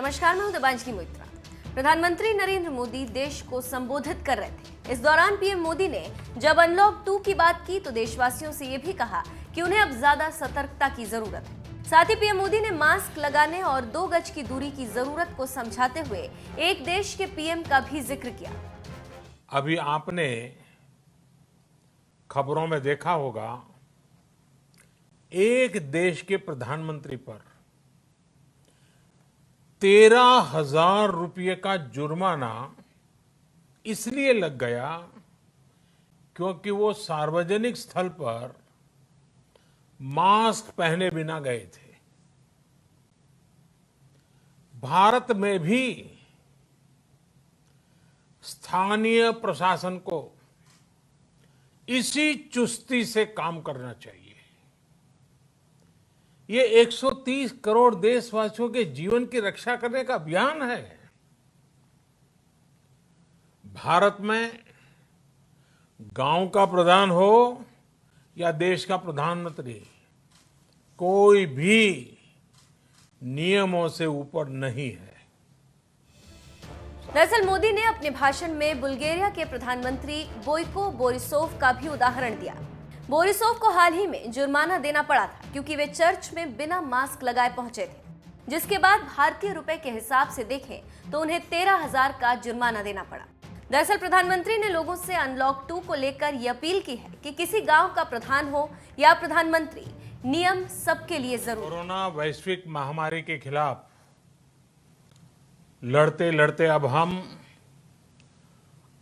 नमस्कार, मैं हूं देवांजलि मोइत्रा। प्रधानमंत्री नरेंद्र मोदी देश को संबोधित कर रहे थे। इस दौरान पीएम मोदी ने जब अनलॉक 2 की बात की तो देशवासियों से ये भी कहा कि उन्हें अब ज्यादा सतर्कता की जरूरत है। साथ ही पीएम मोदी ने मास्क लगाने और 2 गज की दूरी की जरूरत को समझाते हुए एक देश के पीएम का भी जिक्र किया। अभी आपने खबरों में देखा होगा, एक देश के प्रधानमंत्री पर 13,000 रुपये का जुर्माना इसलिए लग गया क्योंकि वो सार्वजनिक स्थल पर मास्क पहने बिना गए थे। भारत में भी स्थानीय प्रशासन को इसी चुस्ती से काम करना चाहिए। ये 130 करोड़ देशवासियों के जीवन की रक्षा करने का अभियान है। भारत में गांव का प्रधान हो या देश का प्रधानमंत्री, कोई भी नियमों से ऊपर नहीं है। दरअसल मोदी ने अपने भाषण में बुल्गारिया के प्रधानमंत्री बोइको बोरिसोव का भी उदाहरण दिया। बोरिसोव को हाल ही में जुर्माना देना पड़ा था क्योंकि वे चर्च में बिना मास्क लगाए पहुंचे थे, जिसके बाद भारतीय रुपए के हिसाब से देखें तो उन्हें 13,000 का जुर्माना देना पड़ा। दरअसल प्रधानमंत्री ने लोगों से अनलॉक 2 को लेकर यह अपील की है कि किसी गांव का प्रधान हो या प्रधानमंत्री, नियम सबके लिए जरूरी। कोरोना वैश्विक महामारी के खिलाफ लड़ते लड़ते अब हम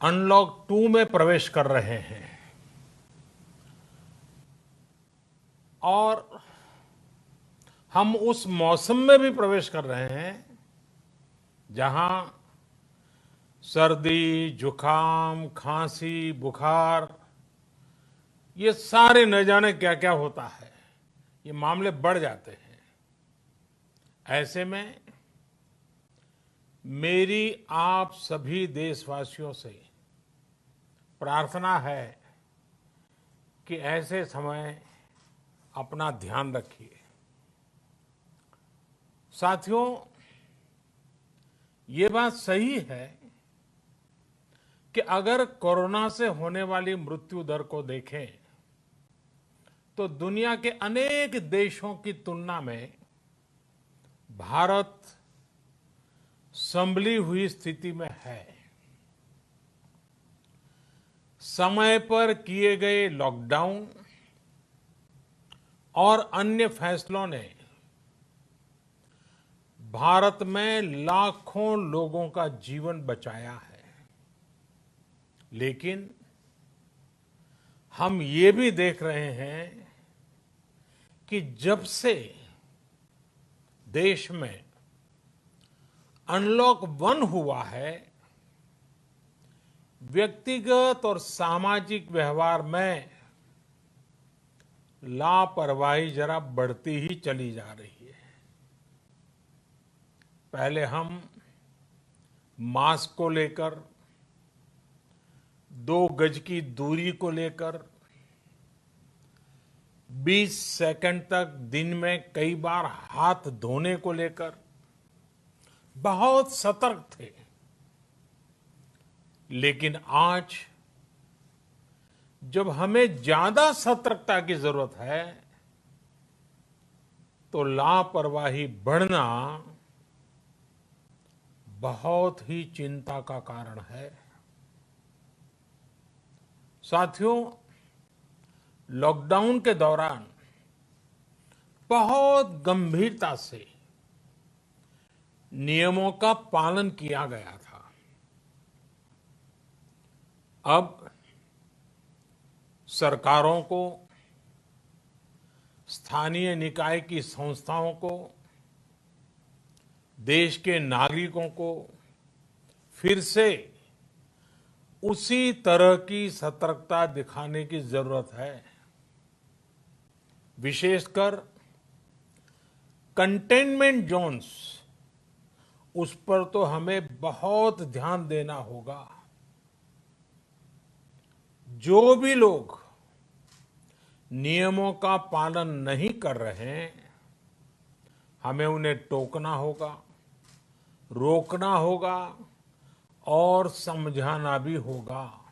अनलॉक 2 में प्रवेश कर रहे हैं और हम उस मौसम में भी प्रवेश कर रहे हैं जहां सर्दी, जुकाम, खांसी, बुखार, ये सारे न जाने क्या क्या होता है, ये मामले बढ़ जाते हैं। ऐसे में मेरी आप सभी देशवासियों से प्रार्थना है कि ऐसे समय अपना ध्यान रखिए। साथियों, ये बात सही है कि अगर कोरोना से होने वाली मृत्यु दर को देखें तो दुनिया के अनेक देशों की तुलना में भारत संभली हुई स्थिति में है। समय पर किए गए लॉकडाउन और अन्य फैसलों ने भारत में लाखों लोगों का जीवन बचाया है, लेकिन हम ये भी देख रहे हैं कि जब से देश में अनलॉक 1 हुआ है, व्यक्तिगत और सामाजिक व्यवहार में लापरवाही जरा बढ़ती ही चली जा रही है। पहले हम मास्क को लेकर, 2 गज की दूरी को लेकर 20 सेकंड तक दिन में कई बार हाथ धोने को लेकर बहुत सतर्क थे, लेकिन आज जब हमें ज्यादा सतर्कता की जरूरत है तो लापरवाही बढ़ना बहुत ही चिंता का कारण है। साथियों, लॉकडाउन के दौरान बहुत गंभीरता से नियमों का पालन किया गया था। अब सरकारों को, स्थानीय निकाय की संस्थाओं को, देश के नागरिकों को फिर से उसी तरह की सतर्कता दिखाने की जरूरत है। विशेषकर कंटेनमेंट जोन्स, उस पर तो हमें बहुत ध्यान देना होगा। जो भी लोग नियमों का पालन नहीं कर रहे हैं, हमें उन्हें टोकना होगा, रोकना होगा और समझाना भी होगा।